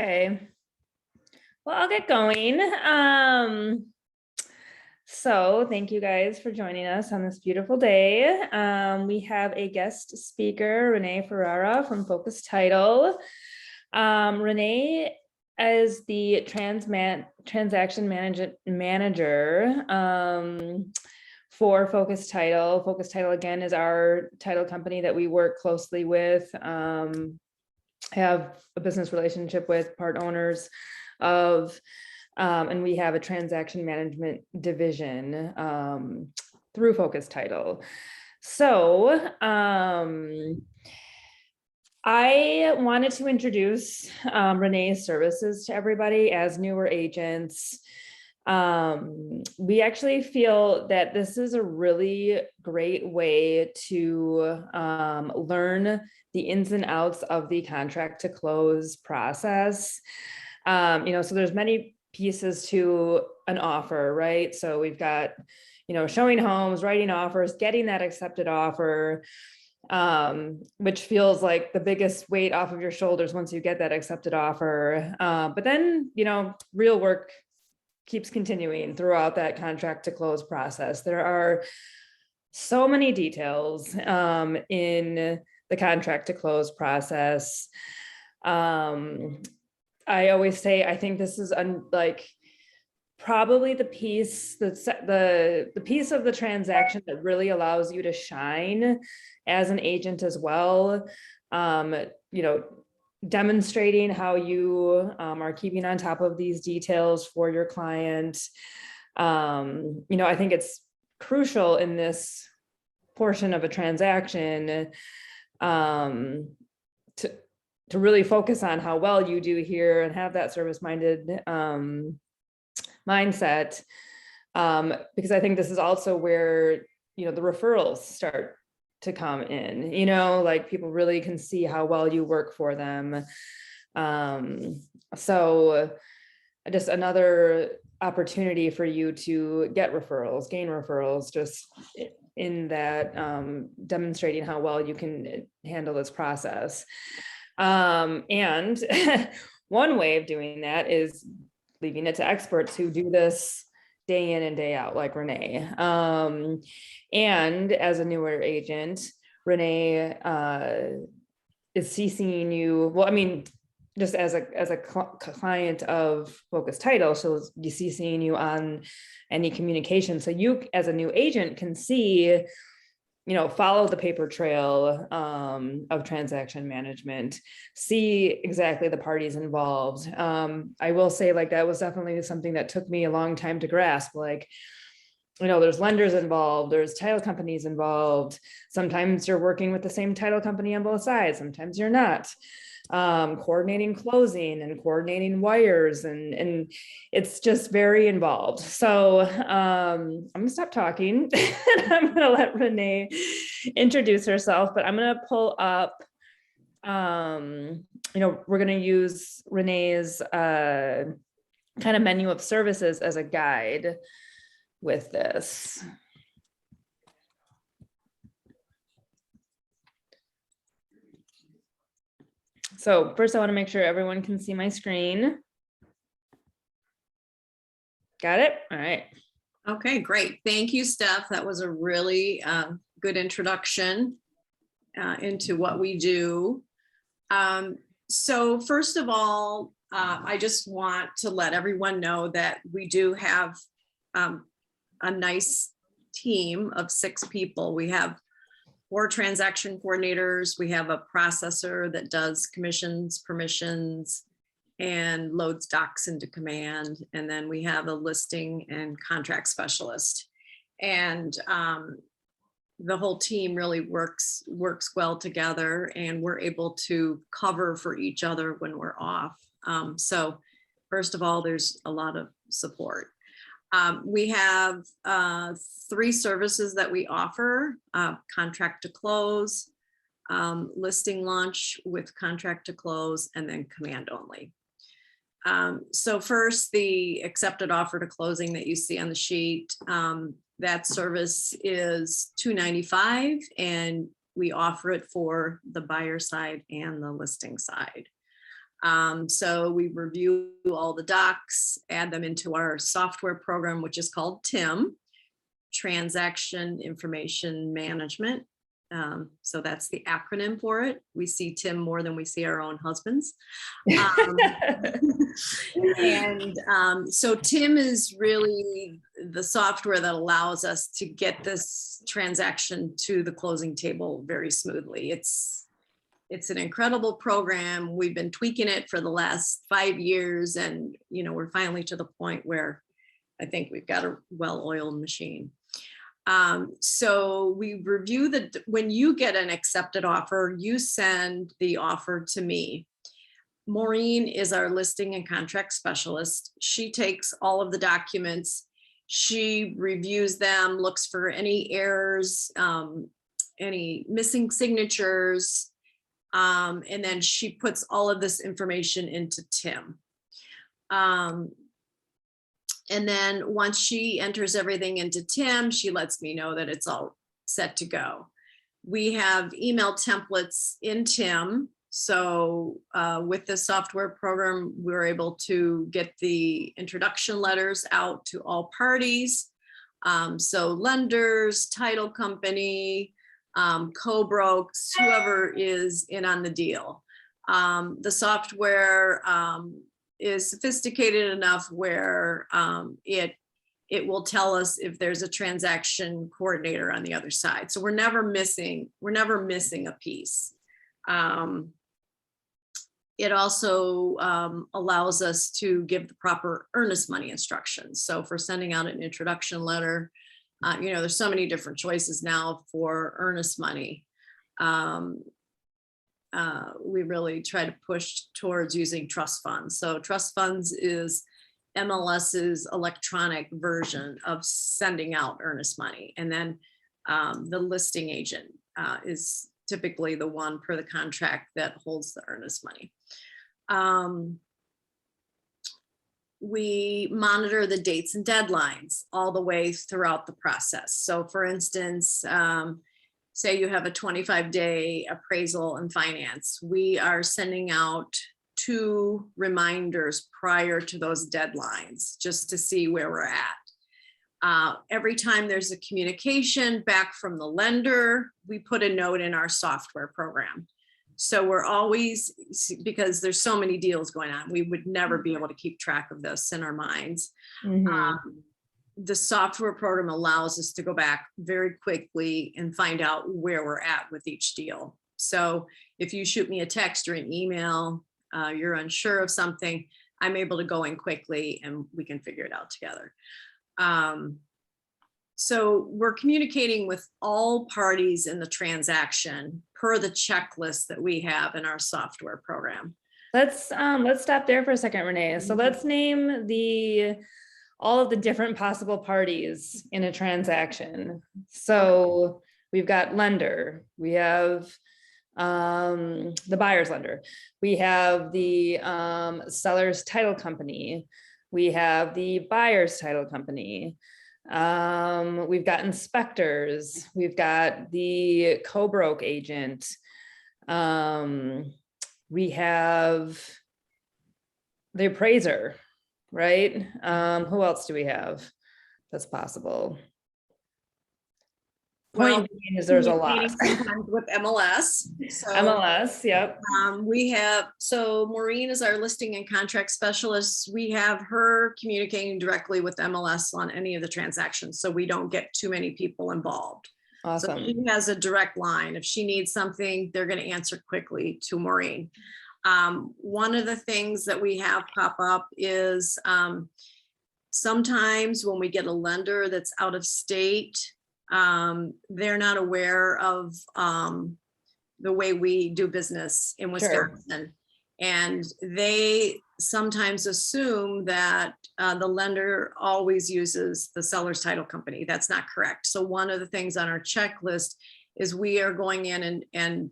Okay, well, I'll get going. So thank you guys for joining us on this beautiful day. We have a guest speaker, Renee Ferrara from Focus Title. Renee is the transaction manager for Focus Title. Focus Title, again, is our title company that we work closely with. Have a business relationship with, part owners of, and we have a transaction management division through Focus Title. So I wanted to introduce Renee's services to everybody as newer agents. We actually feel that this is a really great way to learn the ins and outs of the contract to close process. So there's many pieces to an offer, right? So we've got, showing homes, writing offers, getting that accepted offer, which feels like the biggest weight off of your shoulders once you get that accepted offer. But then, real work keeps continuing throughout that contract to close process. There are so many details in the contract to close process. I always say, I think this is probably the piece that's the piece of the transaction that really allows you to shine as an agent as well. Demonstrating how you are keeping on top of these details for your client. I think it's crucial in this portion of a transaction to really focus on how well you do here and have that service-minded mindset, because I think this is also where the referrals start to come in, people really can see how well you work for them. So just another opportunity for you to get referrals, gain referrals, just in that demonstrating how well you can handle this process. And one way of doing that is leaving it to experts who do this day in and day out, like Renee. And as a newer agent, Renee is CCing you. Well, I mean, just as a client of Focus Title, so you CCing you on any communication. So you, as a new agent, can see, follow the paper trail of transaction management, see exactly the parties involved. I will say, that was definitely something that took me a long time to grasp. There's lenders involved, there's title companies involved. Sometimes you're working with the same title company on both sides, sometimes you're not. Coordinating closing and coordinating wires, and it's just very involved. So I'm gonna stop talking and I'm gonna let Renee introduce herself, but I'm gonna pull up, we're gonna use Renee's kind of menu of services as a guide with this. So first, I want to make sure everyone can see my screen. Got it? All right. Okay, great. Thank you, Steph. That was a really good introduction into what we do. So first of all, I just want to let everyone know that we do have a nice team of 6 people. We have 4 transaction coordinators. We have a processor that does commissions, permissions, and loads docs into command. And then we have a listing and contract specialist. And the whole team really works well together, and we're able to cover for each other when we're off. So first of all, there's a lot of support. We have 3 services that we offer: contract to close, listing launch with contract to close, and then command only. So first, the accepted offer to closing that you see on the sheet, that service is $295, and we offer it for the buyer side and the listing side. So we review all the docs, add them into our software program, which is called TIM, Transaction Information Management. So that's the acronym for it. We see Tim more than we see our own husbands. So TIM is really the software that allows us to get this transaction to the closing table very smoothly. It's an incredible program. We've been tweaking it for the last 5 years, and we're finally to the point where I think we've got a well-oiled machine. So we review when you get an accepted offer, you send the offer to me. Maureen is our listing and contract specialist. She takes all of the documents. She reviews them, looks for any errors, any missing signatures, and then she puts all of this information into TIM. And then once she enters everything into TIM, she lets me know that it's all set to go. We have email templates in TIM. So with the software program, we're able to get the introduction letters out to all parties. So lenders, title company, co-brokes, whoever is in on the deal. The software is sophisticated enough where it will tell us if there's a transaction coordinator on the other side. So we're never missing a piece. It also allows us to give the proper earnest money instructions. So for sending out an introduction letter, there's so many different choices now for earnest money. We really try to push towards using trust funds. So trust funds is MLS's electronic version of sending out earnest money. And then the listing agent is typically the one per the contract that holds the earnest money. We monitor the dates and deadlines all the way throughout the process. So for instance, say you have a 25-day appraisal and finance, we are sending out 2 reminders prior to those deadlines just to see where we're at. Every time there's a communication back from the lender, we put a note in our software program. So we're always, because there's so many deals going on, we would never be able to keep track of this in our minds. The software program allows us to go back very quickly and find out where we're at with each deal. So if you shoot me a text or an email, you're unsure of something, I'm able to go in quickly and we can figure it out together. So we're communicating with all parties in the transaction per the checklist that we have in our software program. Let's stop there for a second, Renee. So let's name all of the different possible parties in a transaction. So we've got lender, we have the buyer's lender, we have the seller's title company, we have the buyer's title company, we've got inspectors, we've got the co-broke agent, we have the appraiser, right? Who else do we have that's possible? Point being is there's a lot. Sometimes with MLS. So, MLS, yep. So Maureen is our listing and contract specialist. We have her communicating directly with MLS on any of the transactions, so we don't get too many people involved. Awesome. So she has a direct line. If she needs something, they're going to answer quickly to Maureen. One of the things that we have pop up is sometimes when we get a lender that's out of state, they're not aware of the way we do business in Wisconsin. Sure. And they sometimes assume that the lender always uses the seller's title company. That's not correct. So one of the things on our checklist is we are going in and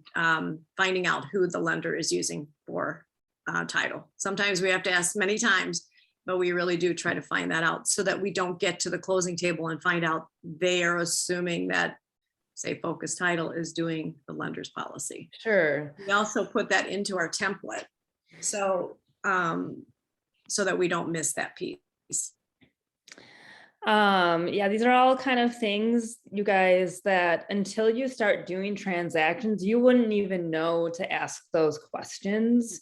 finding out who the lender is using for title. Sometimes we have to ask many times, but we really do try to find that out so that we don't get to the closing table and find out they are assuming that, say, Focus Title is doing the lender's policy. Sure. We also put that into our template. So, so that we don't miss that piece. Yeah, these are all kind of things, you guys, that until you start doing transactions, you wouldn't even know to ask those questions.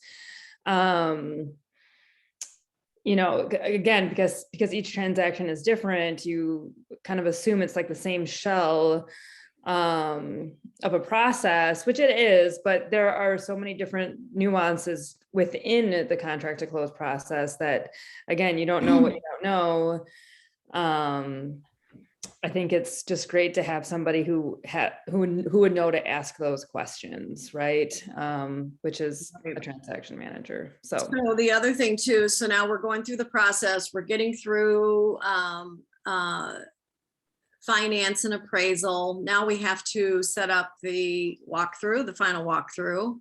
Again, because each transaction is different, you kind of assume it's like the same shell of a process, which it is, but there are so many different nuances within the contract to close process that, again, you don't know what you don't know. I think it's just great to have somebody who would know to ask those questions, right? Which is a transaction manager. So the other thing too, so now we're going through the process, we're getting through finance and appraisal. Now we have to set up the walkthrough, the final walkthrough.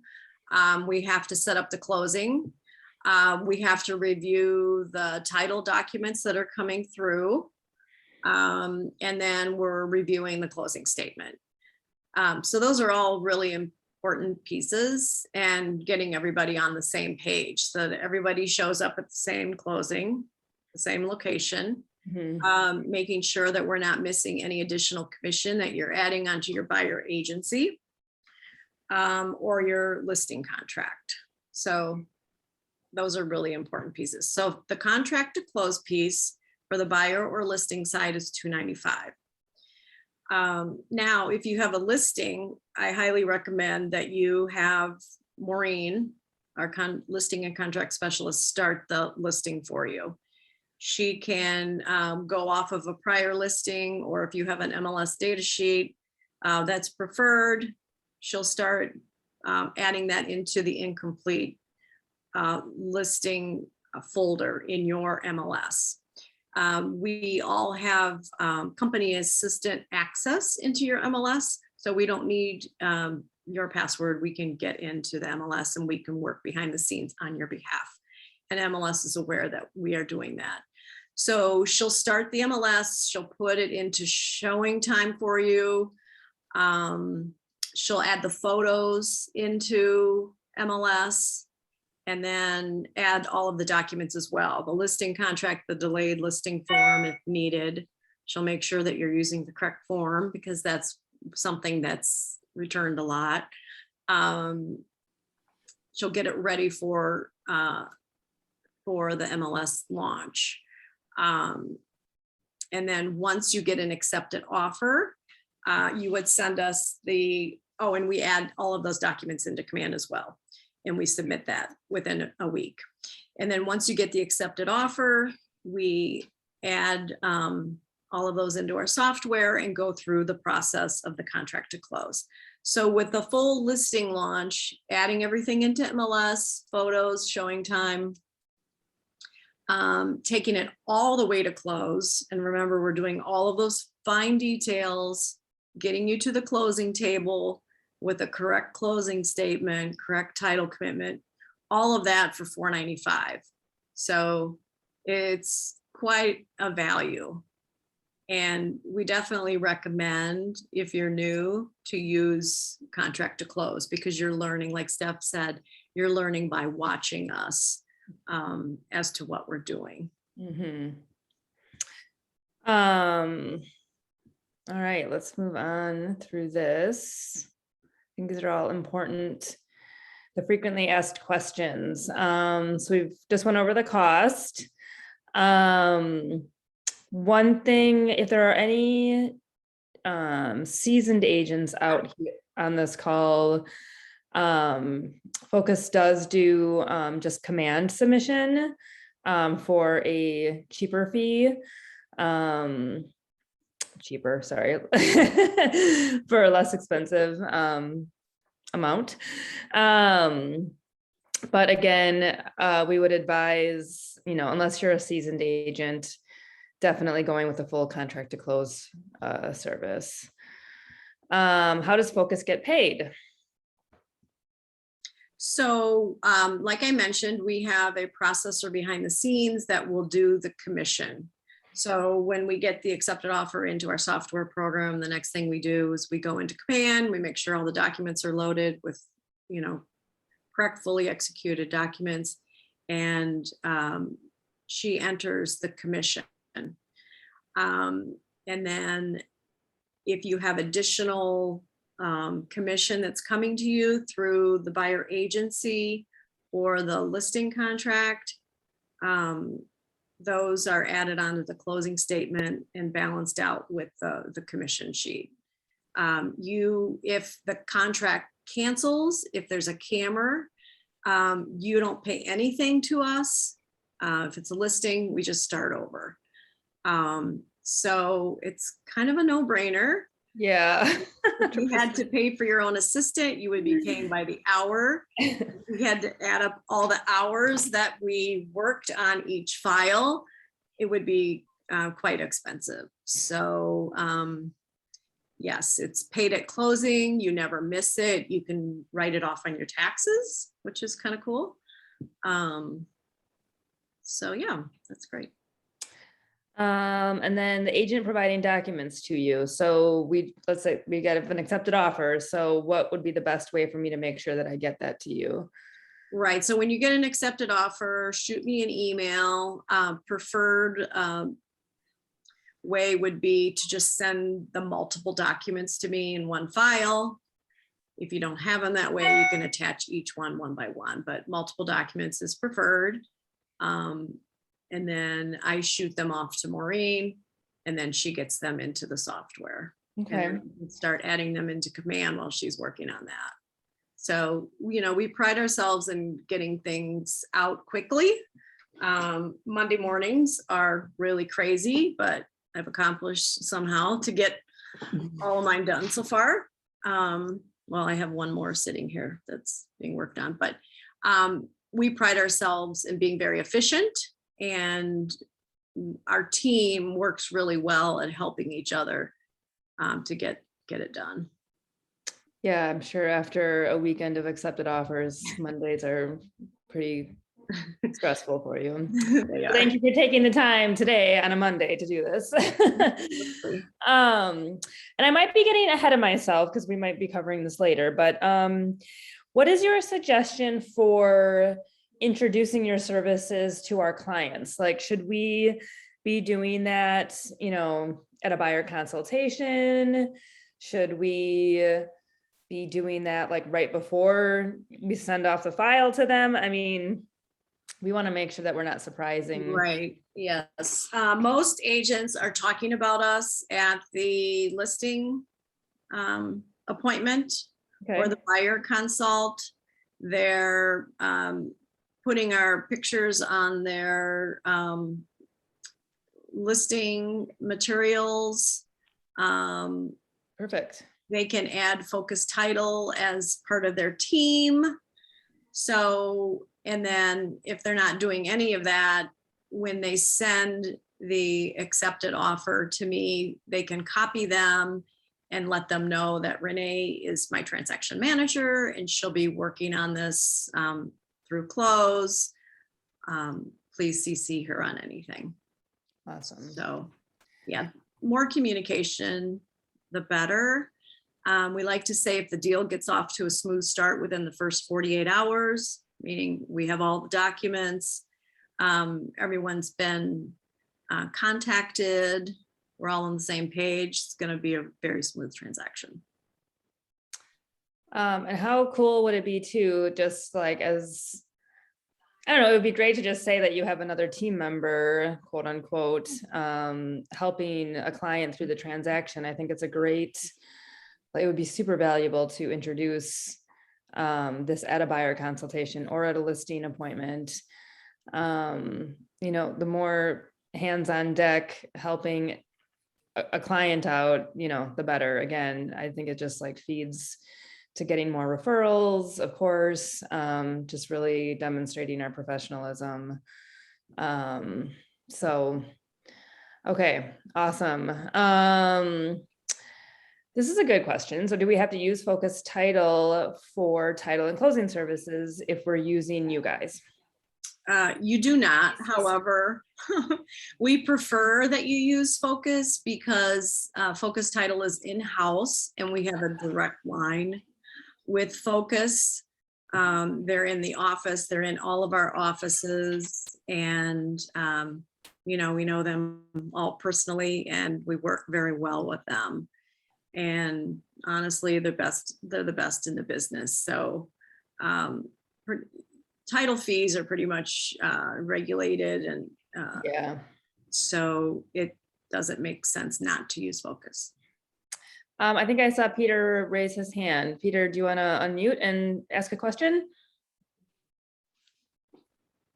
We have to set up the closing. We have to review the title documents that are coming through. And then we're reviewing the closing statement. So those are all really important pieces, and getting everybody on the same page so that everybody shows up at the same closing, the same location. Making sure that we're not missing any additional commission that you're adding onto your buyer agency or your listing contract. So those are really important pieces. So the contract to close piece for the buyer or listing side is $295. Now, if you have a listing, I highly recommend that you have Maureen, our listing and contract specialist, start the listing for you. She can go off of a prior listing, or if you have an MLS data sheet, that's preferred. She'll start adding that into the incomplete listing folder in your MLS. We all have company assistant access into your MLS, so we don't need your password. We can get into the MLS and we can work behind the scenes on your behalf. And MLS is aware that we are doing that. So she'll start the MLS, she'll put it into showing time for you. She'll add the photos into MLS and then add all of the documents as well. The listing contract, the delayed listing form if needed. She'll make sure that you're using the correct form because that's something that's returned a lot. She'll get it ready for the MLS launch. And then once you get an accepted offer, you would send us and we add all of those documents into Command as well. And we submit that within a week. And then once you get the accepted offer, we add all of those into our software and go through the process of the contract to close. So with the full listing launch, adding everything into MLS, photos, showing time, taking it all the way to close. And remember, we're doing all of those fine details, getting you to the closing table with a correct closing statement, correct title commitment, all of that for $495. So it's quite a value. And we definitely recommend, if you're new, to use contract to close, because you're learning, like Steph said, you're learning by watching us as to what we're doing. All right, let's move on through this. I think these are all important. The frequently asked questions. So we've just went over the cost. One thing, if there are any seasoned agents out here on this call, Focus does do just command submission for a cheaper fee. For a less expensive amount. But again, we would advise, unless you're a seasoned agent, definitely going with a full contract to close service. How does Focus get paid? So like I mentioned, we have a processor behind the scenes that will do the commission. So when we get the accepted offer into our software program, the next thing we do is we go into Command, we make sure all the documents are loaded with, correct, fully executed documents, and she enters the commission. And then if you have additional commission that's coming to you through the buyer agency or the listing contract, those are added onto the closing statement and balanced out with the commission sheet. If the contract cancels, if there's a camera, you don't pay anything to us. If it's a listing, we just start over. So it's kind of a no-brainer. Yeah. If you had to pay for your own assistant, you would be paying by the hour. We had to add up all the hours that we worked on each file. It would be quite expensive. So yes, it's paid at closing. You never miss it. You can write it off on your taxes, which is kind of cool. So yeah, that's great. And then the agent providing documents to you. So let's say we got an accepted offer. So what would be the best way for me to make sure that I get that to you? Right. So when you get an accepted offer, shoot me an email. Preferred way would be to just send the multiple documents to me in one file. If you don't have them that way, you can attach each one by one, but multiple documents is preferred. And then I shoot them off to Maureen, and then she gets them into the software. Okay. And start adding them into Command while she's working on that. So, we pride ourselves in getting things out quickly. Monday mornings are really crazy, but I've accomplished somehow to get all of mine done so far. Well, I have one more sitting here that's being worked on, but we pride ourselves in being very efficient, and our team works really well at helping each other to get it done. Yeah, I'm sure after a weekend of accepted offers, Mondays are pretty stressful for you. Thank you for taking the time today on a Monday to do this. And I might be getting ahead of myself because we might be covering this later, but what is your suggestion for introducing your services to our clients? Like, should we be doing that, at a buyer consultation? Should we be doing that like right before we send off the file to them? I mean, we want to make sure that we're not surprising. Right. Yes. Most agents are talking about us at the listing appointment or the buyer consult. They're putting our pictures on their listing materials. Perfect. They can add focus title as part of their team. So, and then if they're not doing any of that, when they send the accepted offer to me, they can copy them and let them know that Renee is my transaction manager and she'll be working on this through close. Please CC her on anything. Awesome. So yeah, more communication, the better. We like to say if the deal gets off to a smooth start within the first 48 hours, meaning we have all the documents, everyone's been contacted, we're all on the same page, it's going to be a very smooth transaction. And how cool would it be to just like, as I don't know, it would be great to just say that you have another team member, quote unquote, helping a client through the transaction. I think it's it would be super valuable to introduce this at a buyer consultation or at a listing appointment. The more hands on deck helping a client out, the better. Again, I think it just like feeds to getting more referrals, of course, just really demonstrating our professionalism. So, okay, awesome. This is a good question. So do we have to use Focus Title for title and closing services if we're using you guys? You do not. However, we prefer that you use Focus because Focus Title is in-house and we have a direct line with Focus. They're in the office, they're in all of our offices, and we know them all personally, and we work very well with them. And honestly, they're the best in the business. So title fees are pretty much regulated, and Yeah. so it doesn't make sense not to use Focus. I think I saw Peter raise his hand. Peter, do you want to unmute and ask a question?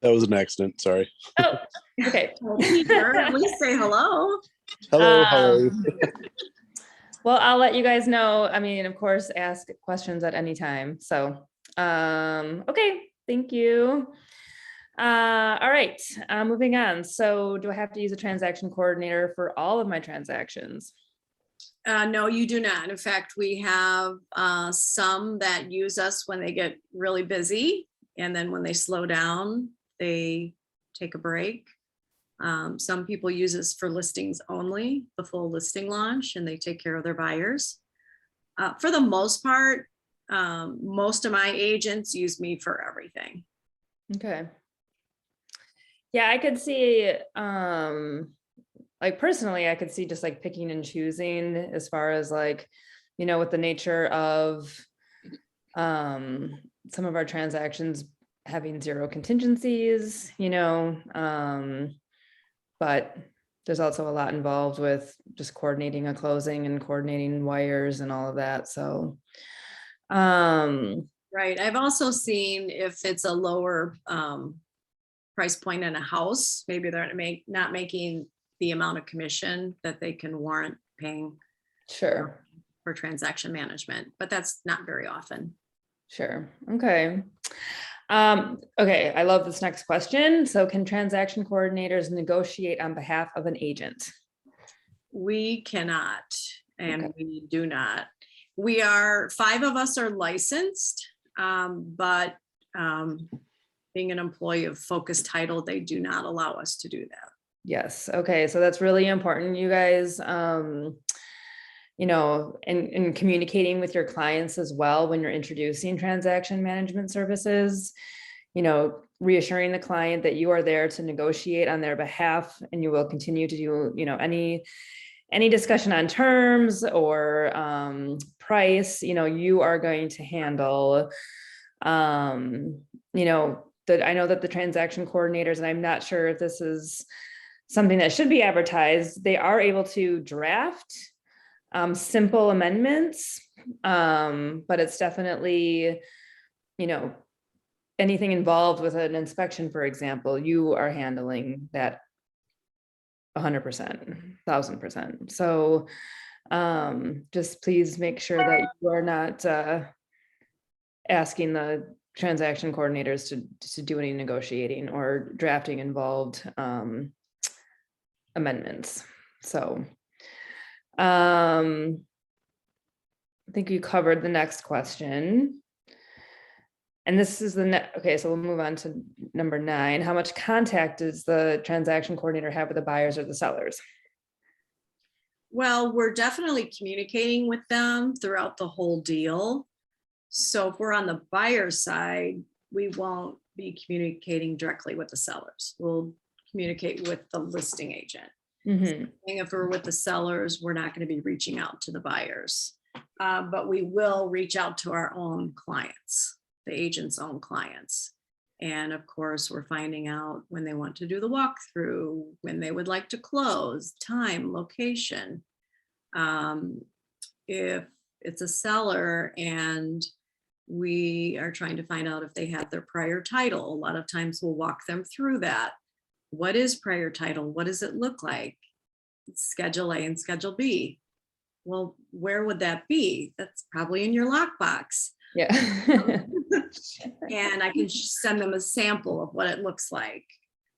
That was an accident. Sorry. Oh, okay. Well, Peter, at least say hello. Hello. How are you? Well, I'll let you guys know. I mean, of course, ask questions at any time. So, okay, thank you. All right, moving on. So do I have to use a transaction coordinator for all of my transactions? No, you do not. In fact, we have some that use us when they get really busy, and then when they slow down, they take a break. Some people use us for listings only, the full listing launch, and they take care of their buyers. For the most part, most of my agents use me for everything. Okay. Yeah, I could see, like personally, I could see just like picking and choosing as far as like, with the nature of some of our transactions having zero contingencies, but there's also a lot involved with just coordinating a closing and coordinating wires and all of that. So, right. I've also seen if it's a lower price point in a house, maybe they're not making the amount of commission that they can warrant paying sure. For transaction management, but that's not very often. Sure. Okay. Okay. I love this next question. So can transaction coordinators negotiate on behalf of an agent? We cannot, and we do not. We are, 5 of us are licensed, but being an employee of Focus Title, they do not allow us to do that. Yes. Okay. So that's really important, you guys. And communicating with your clients as well when you're introducing transaction management services, reassuring the client that you are there to negotiate on their behalf, and you will continue to do, any discussion on terms or price, you are going to handle. I know that the transaction coordinators, and I'm not sure if this is something that should be advertised, they are able to draft simple amendments, but it's definitely, anything involved with an inspection, for example, you are handling that 100%, 1000%. So just please make sure that you are not asking the transaction coordinators to do any negotiating or drafting involved amendments. So I think you covered the next question. And this is okay, so we'll move on to number 9. How much contact does the transaction coordinator have with the buyers or the sellers? Well, we're definitely communicating with them throughout the whole deal. So if we're on the buyer side, we won't be communicating directly with the sellers. We'll communicate with the listing agent. Mm-hmm. If we're with the sellers, we're not going to be reaching out to the buyers, but we will reach out to our own clients, the agent's own clients. And of course, we're finding out when they want to do the walkthrough, when they would like to close, time, location. If it's a seller and we are trying to find out if they have their prior title, a lot of times we'll walk them through that. What is prior title? What does it look like? Schedule A and Schedule B. Well, where would that be? That's probably in your lockbox. Yeah. And I can send them a sample of what it looks like.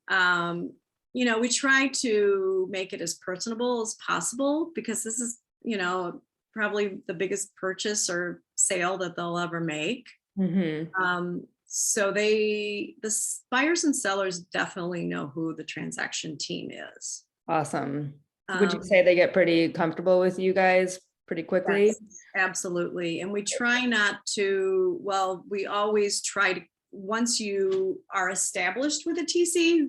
We try to make it as personable as possible because this is, probably the biggest purchase or sale that they'll ever make. Mm-hmm. So the buyers and sellers definitely know who the transaction team is. Awesome. Would you say they get pretty comfortable with you guys pretty quickly. Yes, absolutely. And we try not to, well, we always try to, once you are established with a TC,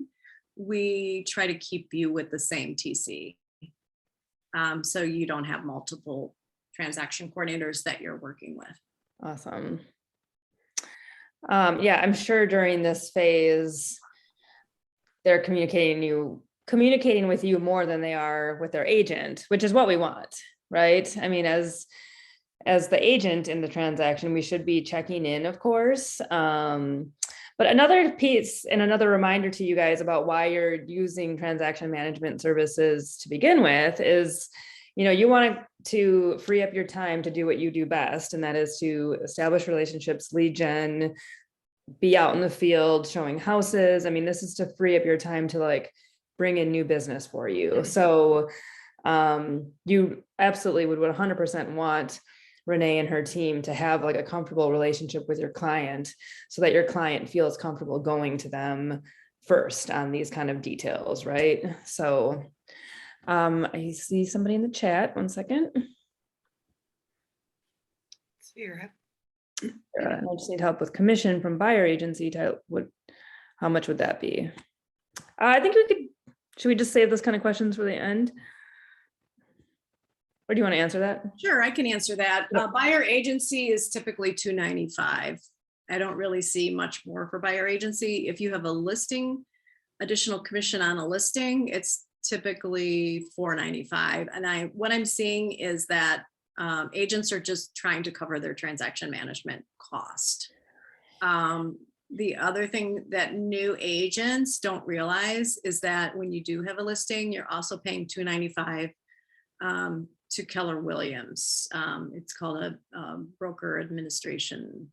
we try to keep you with the same TC. So you don't have multiple transaction coordinators that you're working with. Awesome. Yeah, I'm sure during this phase, they're communicating with you more than they are with their agent, which is what we want, right? I mean, as the agent in the transaction, we should be checking in, of course. But another piece and another reminder to you guys about why you're using transaction management services to begin with is, you want to free up your time to do what you do best, and that is to establish relationships, lead gen, be out in the field showing houses. I mean, this is to free up your time to like bring in new business for you. So you absolutely would 100% want Renee and her team to have like a comfortable relationship with your client so that your client feels comfortable going to them first on these kind of details, right? So I see somebody in the chat. One second. I just need help with commission from buyer agency type. How much would that be? I think should we just save those kind of questions for the end? Or do you want to answer that? Sure, I can answer that. Buyer agency is typically $295. I don't really see much more for buyer agency. If you have a listing, additional commission on a listing, it's typically $495. And what I'm seeing is that agents are just trying to cover their transaction management cost. The other thing that new agents don't realize is that when you do have a listing, you're also paying $295 to Keller Williams. It's called a broker administration,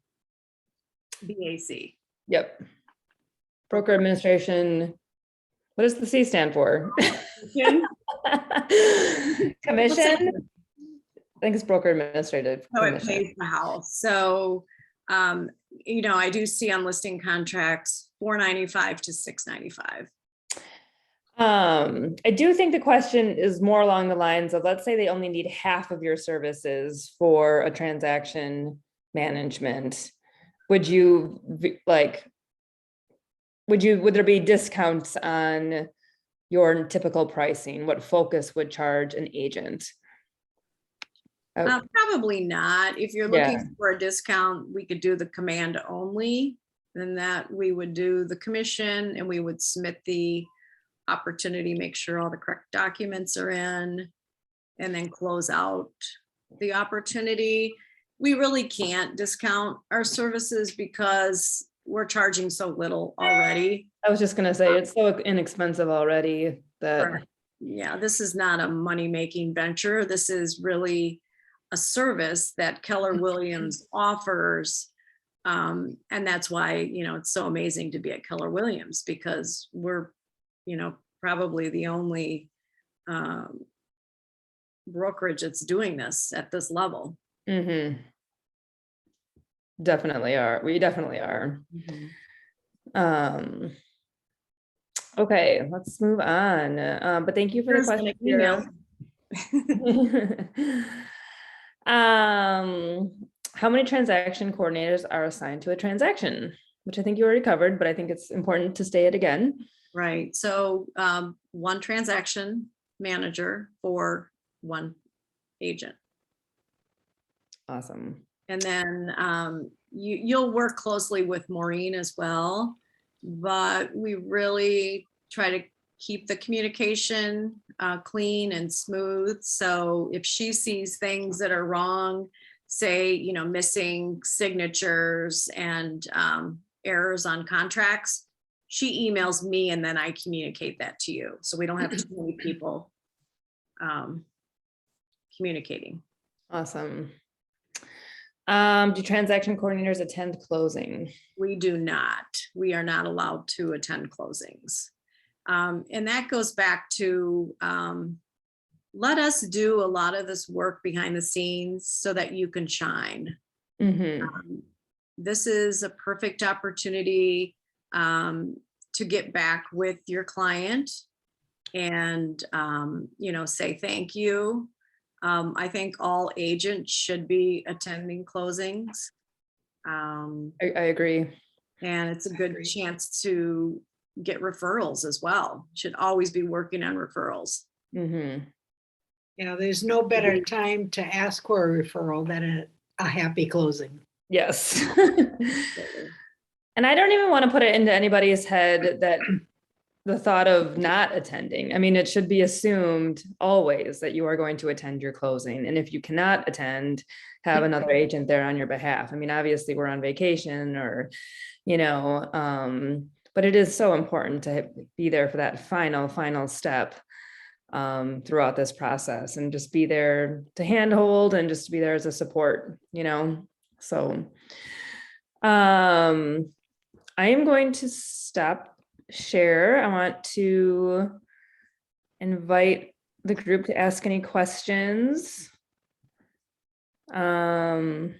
BAC. Yep. Broker administration. What does the C stand for? Commission. I think it's broker administrative. So it pays the house. So, I do see on listing contracts $495 to $695. I do think the question is more along the lines of, let's say they only need half of your services for a transaction management. Would there be discounts on your typical pricing? What Focus would charge an agent? Probably not. If you're looking for a discount, we could do the command only. Then that we would do the commission and we would submit the opportunity, make sure all the correct documents are in, and then close out the opportunity. We really can't discount our services because we're charging so little already. I was just gonna say, it's so inexpensive already that. Yeah, this is not a money-making venture. This is really a service that Keller Williams offers. And that's why, it's so amazing to be at Keller Williams, because we're, probably the only brokerage that's doing this at this level. Mm-hmm. Definitely are. We definitely are. Mm-hmm. Okay, let's move on. But thank you for the question, Kira. How many transaction coordinators are assigned to a transaction? Which I think you already covered, but I think it's important to state it again. Right. So one transaction manager for one agent. Awesome. And then you'll work closely with Maureen as well, but we really try to keep the communication clean and smooth. So if she sees things that are wrong, say, missing signatures and errors on contracts, she emails me and then I communicate that to you. So we don't have too many people communicating. Awesome. Do transaction coordinators attend closing? We do not. We are not allowed to attend closings. And that goes back to let us do a lot of this work behind the scenes so that you can shine. Mm-hmm. This is a perfect opportunity to get back with your client and, say thank you. I think all agents should be attending closings. I agree. And it's a good chance to get referrals as well. Should always be working on referrals. Mm-hmm. Yeah, there's no better time to ask for a referral than a happy closing. Yes. And I don't even want to put it into anybody's head that the thought of not attending. I mean, it should be assumed always that you are going to attend your closing. And if you cannot attend, have another agent there on your behalf. I mean, obviously we're on vacation or, but it is so important to be there for that final step throughout this process, and just be there to handhold and just to be there as a support, so I am going to stop share. I want to invite the group to ask any questions. Of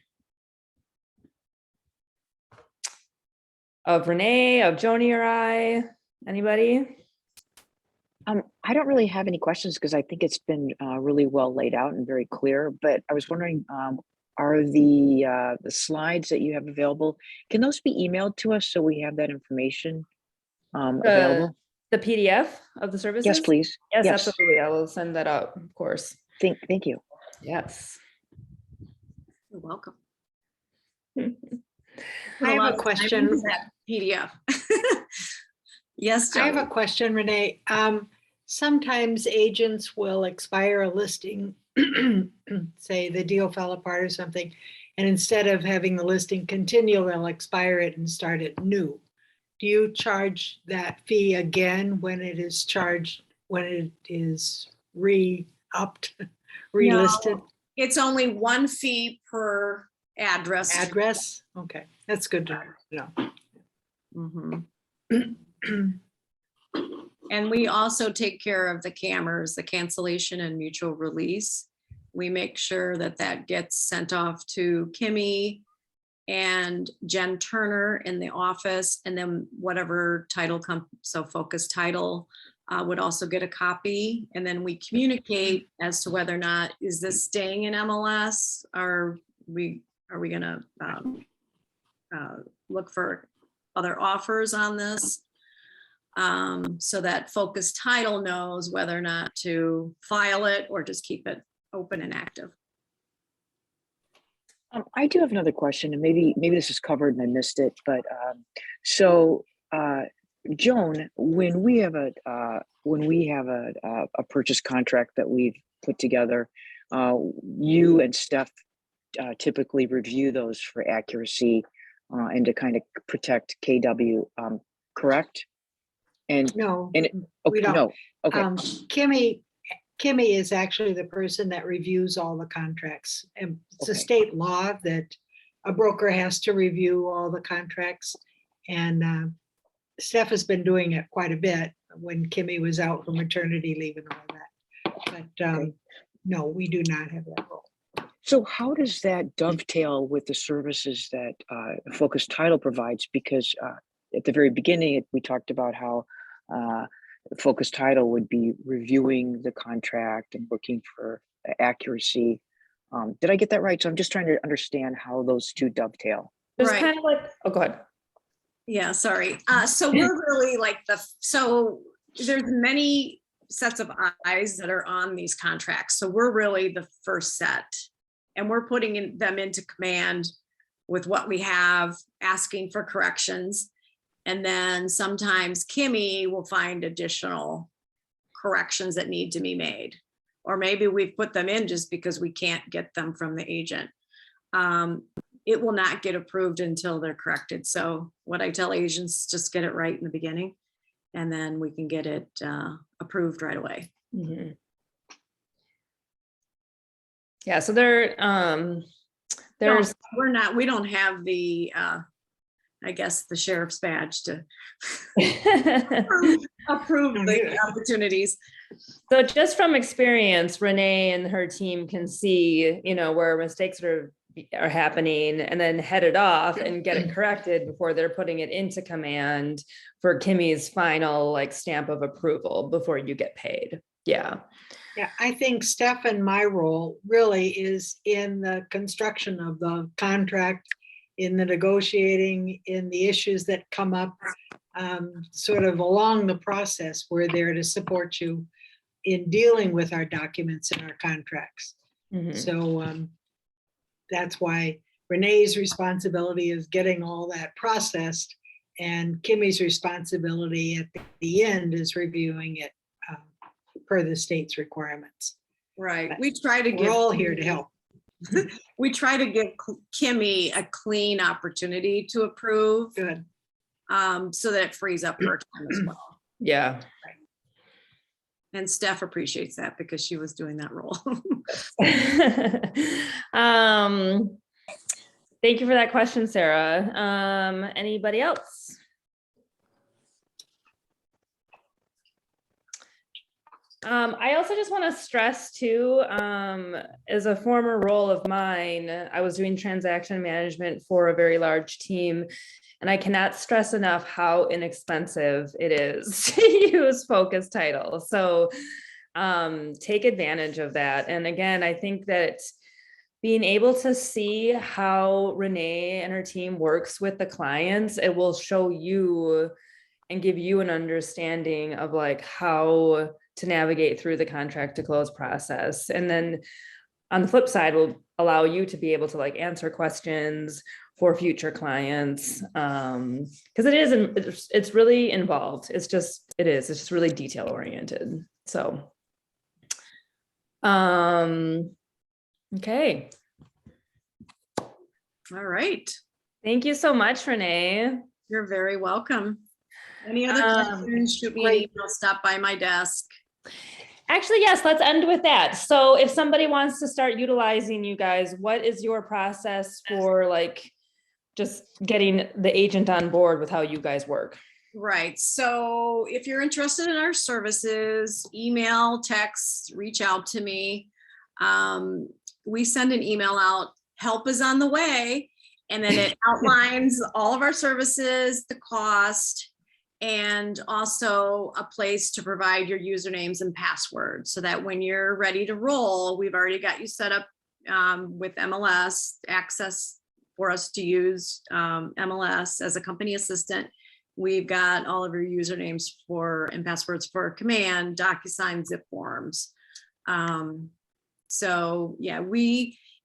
Renee, of Joni, or anybody? I don't really have any questions because I think it's been really well laid out and very clear, but I was wondering, are the slides that you have available, can those be emailed to us so we have that information available? The PDF of the services? Yes, please. Yes, absolutely. I will send that out, of course. Thank you. Yes. You're welcome. I have a question. PDF. Yes, I have Joe. a question, Renee. Sometimes agents will expire a listing, say the deal fell apart or something, and instead of having the listing continue, they'll expire it and start it new. Do you charge that fee again when it is charged, when it is re-upped, relisted? No, it's only one fee per address. Address? Okay, that's good to know. Mhm. And we also take care of the cameras, the cancellation and mutual release. We make sure that that gets sent off to Kimmy and Jen Turner in the office, and then whatever title so Focus Title would also get a copy. And then we communicate as to whether or not, is this staying in MLS? Are we gonna look for other offers on this? So that Focus Title knows whether or not to file it or just keep it open and active. I do have another question, and maybe this is covered and I missed it, but so Joan, when we have a purchase contract that we've put together, you and Steph typically review those for accuracy and to kind of protect KW, correct? And No, okay, we don't. no, okay. Kimmy is actually the person that reviews all the contracts. And it's a state law that a broker has to review all the contracts. And Steph has been doing it quite a bit when Kimmy was out for maternity leave and all that. But no, we do not have that role. So how does that dovetail with the services that Focus Title provides? Because at the very beginning, we talked about how Focus Title would be reviewing the contract and looking for accuracy. Did I get that right? So I'm just trying to understand how those two dovetail. There's Right. kind of like, oh, go ahead. Yeah, sorry. So we're really like so there's many sets of eyes that are on these contracts. So we're really the first set, and we're putting them into command with what we have, asking for corrections. And then sometimes Kimmy will find additional corrections that need to be made. Or maybe we've put them in just because we can't get them from the agent. It will not get approved until they're corrected. So what I tell agents, just get it right in the beginning, and then we can get it approved right away. Mm-hmm. Yeah, so there's We don't have the I guess the sheriff's badge to approve the opportunities. So just from experience, Renee and her team can see, where mistakes are happening, and then head it off and get it corrected before they're putting it into command for Kimmy's final stamp of approval before you get paid. Yeah. Yeah, I think Steph and my role really is in the construction of the contract, in the negotiating, in the issues that come up sort of along the process. We're there to support you in dealing with our documents and our contracts. Mhm. So that's why Renee's responsibility is getting all that processed, and Kimmy's responsibility at the end is reviewing it per the state's requirements. Right. We try to We're give, all here to help. we try to give Kimmy a clean opportunity to approve, Good. so that it frees up her time as well. Yeah. And Steph appreciates that because she was doing that role. Thank you for that question, Sarah. Anybody else? I also just want to stress too, as a former role of mine, I was doing transaction management for a very large team, and I cannot stress enough how inexpensive it is to use Focus Title. So take advantage of that. And again, I think that being able to see how Renee and her team works with the clients, it will show you and give you an understanding of like how to navigate through the contract to close process. And then on the flip side, will allow you to be able to like answer questions for future clients. Because it's really involved. It's just really detail oriented. So, okay. All right. Thank you so much, Renee. You're very welcome. Any other questions? Shoot me an email, stop by my desk. Actually, yes, let's end with that. So if somebody wants to start utilizing you guys, what is your process for like just getting the agent on board with how you guys work? Right. So if you're interested in our services, email, text, reach out to me. We send an email out, help is on the way. And then it outlines all of our services, the cost, and also a place to provide your usernames and passwords so that when you're ready to roll, we've already got you set up with MLS access for us to use MLS as a company assistant. We've got all of your usernames and passwords for Command, DocuSign, Zip forms. So yeah,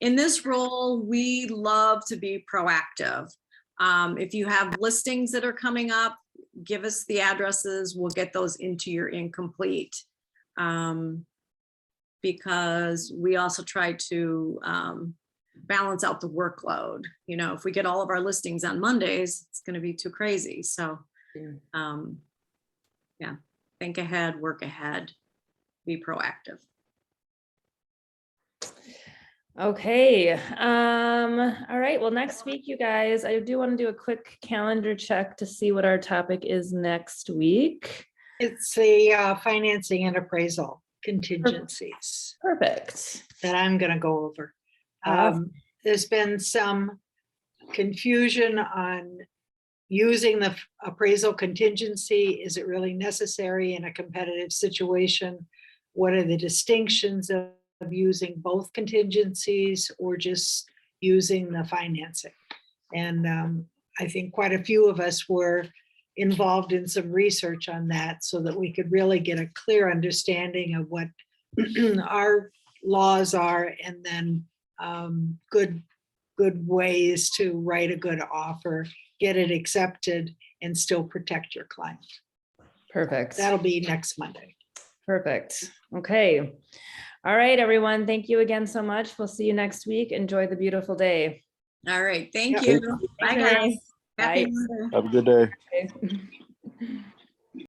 in this role, we love to be proactive. If you have listings that are coming up, give us the addresses, we'll get those into your incomplete. Because we also try to balance out the workload. You know, if we get all of our listings on Mondays, it's going to be too crazy. So yeah, think ahead, work ahead, be proactive. Okay. All right. Well, next week, you guys, I do want to do a quick calendar check to see what our topic is next week. It's the financing and appraisal contingencies Perfect. that I'm going to go over. Awesome. There's been some confusion on using the appraisal contingency. Is it really necessary in a competitive situation? What are the distinctions of using both contingencies or just using the financing? And I think quite a few of us were involved in some research on that so that we could really get a clear understanding of what our laws are, and then good ways to write a good offer, get it accepted, and still protect your client. Perfect. That'll be next Monday. Perfect. Okay. All right, everyone. Thank you again so much. We'll see you next week. Enjoy the beautiful day. All right. Thank Yep. you. Bye, guys. Happy Monday. Have a good day. Okay.